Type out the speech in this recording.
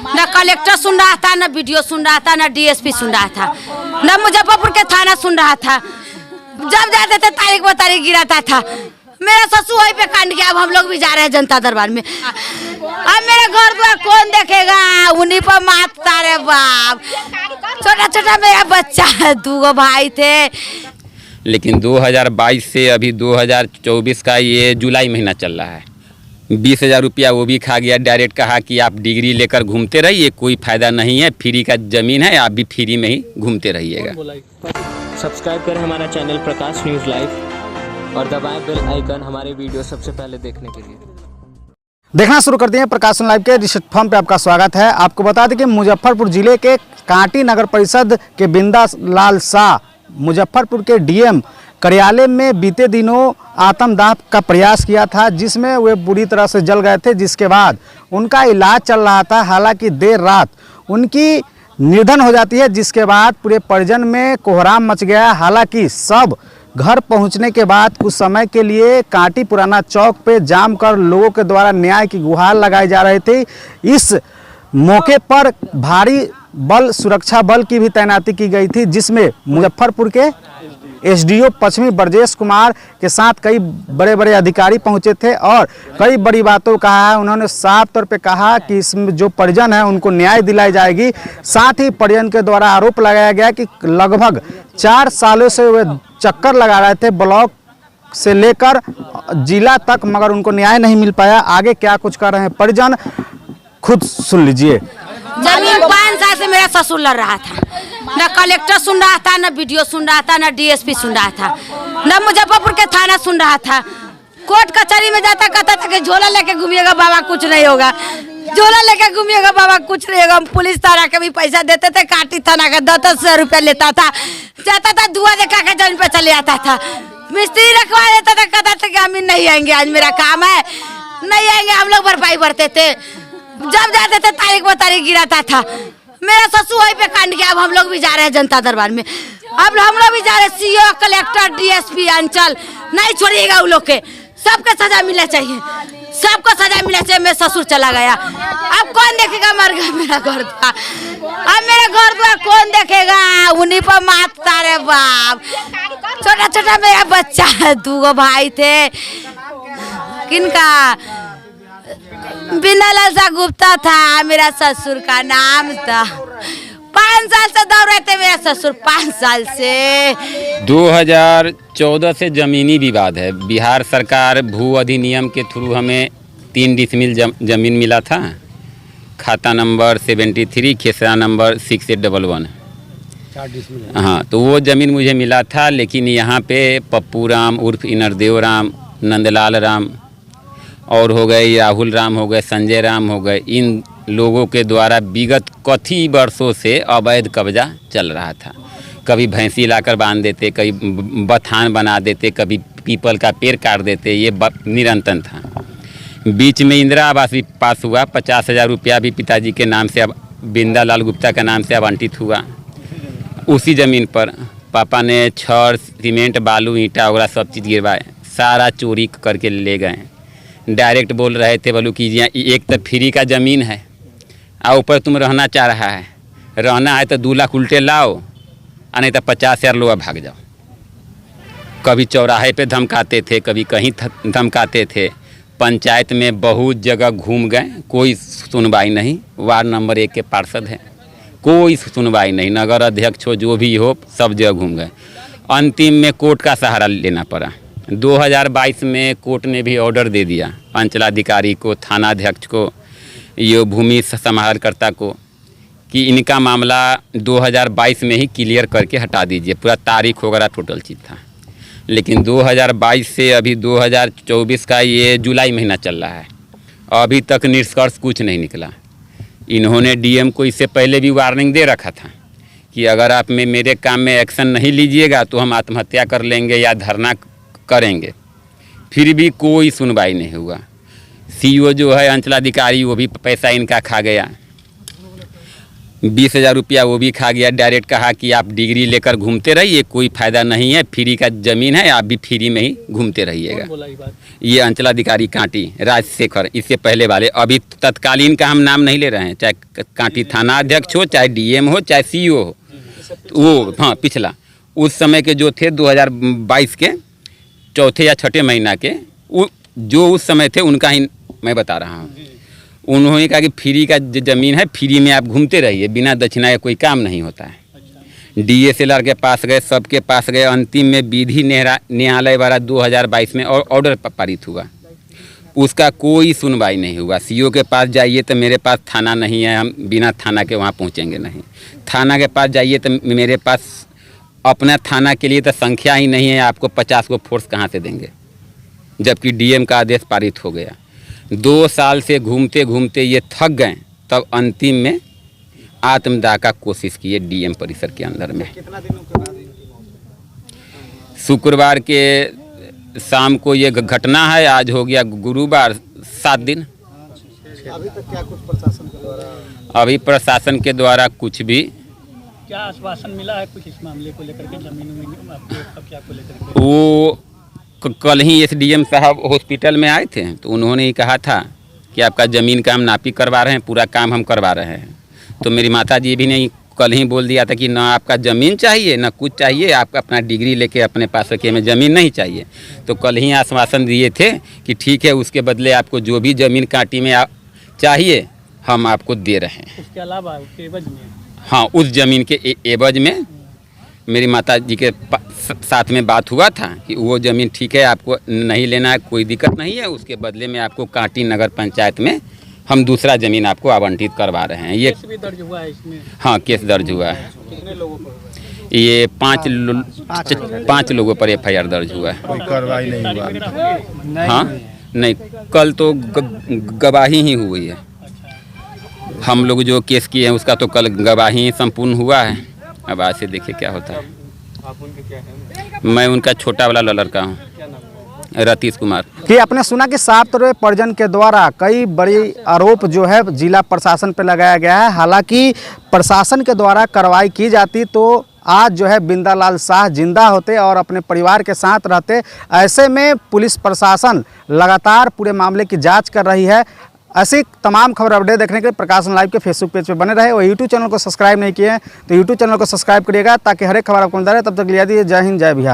न कलेक्टर सुन रहा था, न वीडियो सुन रहा था, न डीएसपी सुन रहा था, न मुजफ्फरपुर के थाना सुन रहा था। जब जाते थे तारीख ब तारीख गिराता था। मेरा ससुर वहीं पे कांड गया। अब हम लोग भी जा रहे हैं जनता दरबार में। अब मेरा घर द्वार कौन देखेगा? उन्हीं पर मारता रे बाप। छोटा छोटा मेरा बच्चा है, 2 भाई थे। लेकिन 2022 से अभी 2024 का ये जुलाई महीना चल रहा है। 20,000 रुपया वो भी खा गया। डायरेक्ट कहा कि आप डिग्री लेकर घूमते रहिए, कोई फ़ायदा नहीं है, फ्री का ज़मीन है, आप भी फ्री में ही घूमते रहिएगा। सब्सक्राइब करें हमारा चैनल प्रकाश न्यूज़ लाइव और दबाएं बेल आइकन हमारे वीडियो सबसे पहले देखने के लिए। देखना शुरू करते हैं प्रकाश लाइव के रिसर्च फॉर्म पे आपका स्वागत है। आपको बता दें कि मुजफ्फरपुर जिले के कांटी नगर परिषद के बिंदा लाल शाह मुजफ्फरपुर के डीएम कार्यालय में बीते दिनों आत्मदाह का प्रयास किया था, जिसमें वे बुरी तरह से जल गए थे, जिसके बाद उनका इलाज चल रहा था। हालांकि देर रात उनकी निधन हो जाती है, जिसके बाद पूरे परिजन में कोहराम मच गया। हालांकि सब घर पहुंचने के बाद कुछ समय के लिए कांटी पुराना चौक पे जाम कर लोगों के द्वारा न्याय की गुहार लगाई जा रही थी। इस मौके पर भारी बल सुरक्षा बल की भी तैनाती की गई थी, जिसमें मुजफ्फरपुर के एसडीओ पश्चिमी ब्रजेश कुमार के साथ कई बड़े बड़े अधिकारी पहुंचे थे और कई बड़ी बातों कहा है। उन्होंने साफ तौर पे कहा कि इसमें जो परिजन है उनको न्याय दिलाई जाएगी। साथ ही परिजन के द्वारा आरोप लगाया गया कि लगभग 4 सालों से वे चक्कर लगा रहे थे ब्लॉक से लेकर जिला तक, मगर उनको न्याय नहीं मिल पाया। आगे क्या कुछ कर रहे हैं परिजन, खुद सुन लीजिए। जमीन 5 साल से मेरा ससुर लड़ रहा था। न कलेक्टर सुन रहा था, न वीडियो सुन रहा था, न डीएसपी सुन रहा था, न मुजफ्फरपुर के थाना सुन रहा था। कोर्ट कचहरी में जाता कहता था कि झोला लेके घूमिएगा बाबा, कुछ नहीं होगा। झोला लेके घूमिएगा बाबा, कुछ नहीं होगा। हम पुलिस थाना के भी पैसा देते थे, कांटी थाना का 10,000 रुपया लेता था। जाता था धुआं देखा के जमीन पे चले आता था। मिस्त्री रखवा देता था, कहता था कि हम नहीं आएंगे, आज मेरा काम है, नहीं आएंगे। हम लोग भरपाई भरते थे। जब जाते थे तारीख ब तारीख गिराता था। मेरा ससुर वहीं पे कांड गया। अब हम लोग भी जा रहे हैं जनता दरबार में। अब हम लोग भी जा रहे हैं। सीओ, कलेक्टर, डीएसपी, अंचल नहीं छोड़िएगा उन लोग के। सबको सजा मिलना चाहिए, सबको सजा मिलना चाहिए। मेरा ससुर चला गया, अब कौन देखेगा? मर गया मेरा घर द्वार। अब मेरा घर द्वार कौन देखेगा? उन्हीं पर मारता रे बाप। छोटा छोटा मेरा बच्चा है, 2 भाई थे। किनका? बिंदा लाल शाह गुप्ता था मेरा ससुर का नाम था। 5 साल से दौड़ रहे थे मेरा ससुर, 5 साल से। 2014 से ज़मीनी विवाद है। बिहार सरकार भू अधिनियम के थ्रू हमें 3 डिसमिल ज़मीन मिला था। खाता नंबर 73, खेसरा नंबर 6811। हाँ, तो वो ज़मीन मुझे मिला था। लेकिन यहाँ पे पप्पू राम उर्फ इनरदेव राम, नंदलाल राम और हो गए राहुल राम, हो गए संजय राम, हो गए, इन लोगों के द्वारा विगत कई वर्षों से अवैध कब्जा चल रहा था। कभी भैंसी लाकर बांध देते, कभी बथान बना देते, कभी पीपल का पेड़ काट देते। ये निरंतर था। बीच में इंदिरा आवास भी पास हुआ। 50,000 रुपया भी पिताजी के नाम से, अब बिंदा लाल गुप्ता के नाम से आवंटित हुआ। उसी ज़मीन पर पापा ने छड़, सीमेंट, बालू, ईंटा वगैरह सब चीज़ गिरवाए। सारा चोरी करके ले गए। डायरेक्ट बोल रहे थे, बोलो कीजिए, एक तो फ्री का ज़मीन है और ऊपर तुम रहना चाह रहा है, रहना है तो 2 लाख उल्टे लाओ, और नहीं तो 50,000 लो, भाग जाओ। कभी चौराहे पे धमकाते थे, कभी कहीं धमकाते थे। पंचायत में बहुत जगह घूम गए, कोई सुनवाई नहीं। वार्ड नंबर 1 के पार्षद हैं, कोई सुनवाई नहीं। नगर अध्यक्ष हो, जो भी हो, सब जगह घूम गए। अंतिम में कोर्ट का सहारा लेना पड़ा। 2022 में कोर्ट ने भी ऑर्डर दे दिया अंचलाधिकारी को, थानाध्यक्ष को, ये भूमि समाहरणकर्ता को, कि इनका मामला 2022 में ही क्लियर करके हटा दीजिए। पूरा तारीख वगैरह टोटल चीज़ था। लेकिन 2022 से अभी 2024 का ये जुलाई महीना चल रहा है, अभी तक निष्कर्ष कुछ नहीं निकला। इन्होंने डीएम को इससे पहले भी वार्निंग दे रखा था कि अगर आप मेरे काम में एक्शन नहीं लीजिएगा तो हम आत्महत्या कर लेंगे या धरना करेंगे। फिर भी कोई सुनवाई नहीं हुआ। सीईओ जो है अंचलाधिकारी, वो भी पैसा इनका खा गया। 20,000 रुपया वो भी खा गया। डायरेक्ट कहा कि आप डिग्री लेकर घूमते रहिए, कोई फ़ायदा नहीं है, फ्री का ज़मीन है, आप भी फ्री में ही घूमते रहिएगा। ये अंचलाधिकारी कांटी राजशेखर, इससे पहले वाले, अभी तत्कालीन का हम नाम नहीं ले रहे हैं, चाहे कांटी थाना अध्यक्ष हो, चाहे डीएम हो, चाहे सीईओ हो, वो हाँ पिछला उस समय के जो थे 2022 के चौथे या छठे महीना के, वो जो उस समय थे उनका ही मैं बता रहा हूँ। उन्होंने कहा कि फ्री का ज़मीन है, फ्री में आप घूमते रहिए, बिना दक्षिणा का कोई काम नहीं होता है। डीएसएलआर के पास गए, सबके पास गए, अंतिम में विधि न्यायालय द्वारा 2022 में ऑर्डर पारित हुआ, उसका कोई सुनवाई नहीं हुआ। सीईओ के पास जाइए तो मेरे पास थाना नहीं है, हम बिना थाना के वहाँ पहुँचेंगे नहीं। थाना के पास जाइए तो मेरे पास अपना थाना के लिए तो संख्या ही नहीं है, आपको 50 को फोर्स कहाँ से देंगे, जबकि डीएम का आदेश पारित हो गया। 2 साल से घूमते घूमते ये थक गए, तब अंतिम में आत्मदाह का कोशिश किए डीएम परिसर के अंदर में। शुक्रवार के शाम को ये घटना है, आज हो गया गुरुवार, 7 दिन। अभी तक क्या कुछ प्रशासन के द्वारा अभी प्रशासन के द्वारा कुछ भी क्या आश्वासन मिला है कुछ इस मामले को लेकर के, जमीन आपके कब्जा को लेकर के? वो कल ही एसडीएम साहब हॉस्पिटल में आए थे, तो उन्होंने ही कहा था कि आपका ज़मीन का हम नापी करवा रहे हैं, पूरा काम हम करवा रहे हैं। तो मेरी माता जी भी ने कल ही बोल दिया था कि ना आपका ज़मीन चाहिए ना कुछ चाहिए, आप अपना डिग्री लेके अपने पास रखिए, हमें ज़मीन नहीं चाहिए। तो कल ही आश्वासन दिए थे कि ठीक है, उसके बदले आपको जो भी ज़मीन कांटी में चाहिए हम आपको दे रहे हैं। उसके अलावा उसके एवज में, हाँ, उस ज़मीन के एवज में मेरी माता जी के साथ में बात हुआ था कि वो ज़मीन ठीक है, आपको नहीं लेना है, कोई दिक्कत नहीं है, उसके बदले में आपको कांटी नगर पंचायत में हम दूसरा ज़मीन आपको आवंटित करवा रहे हैं। ये केस भी दर्ज हुआ है इसमें? हाँ, केस दर्ज हुआ है। कितने लोगों पर? ये 5 लोगों पर एफआईआर दर्ज हुआ है। कोई कार्रवाई नहीं हुआ? हाँ नहीं, कल तो गवाही ही हुई है। हम लोग जो केस किए हैं उसका तो कल गवाही संपूर्ण हुआ है। अब आज से देखिए क्या होता है। आप उनके क्या हैं? मैं उनका छोटा वाला लड़का हूँ, रतीश कुमार। कि आपने सुना कि 7 परिजन के द्वारा कई बड़ी आरोप जो है जिला प्रशासन पर लगाया गया है। हालांकि प्रशासन के द्वारा कार्रवाई की जाती तो आज जो है बिंदालाल शाह जिंदा होते और अपने परिवार के साथ रहते। ऐसे में पुलिस प्रशासन लगातार पूरे मामले की जांच कर रही है। ऐसी तमाम खबर अपडेट देखने के लिए प्रकाशन लाइव के फेसबुक पेज पे बने रहे और यूट्यूब चैनल को सब्सक्राइब नहीं किए हैं तो यूट्यूब चैनल को सब्सक्राइब करिएगा ताकि हर एक खबर आपको मिलता रहे। तब तक लिया दीजिए, जय हिंद, जय बिहार।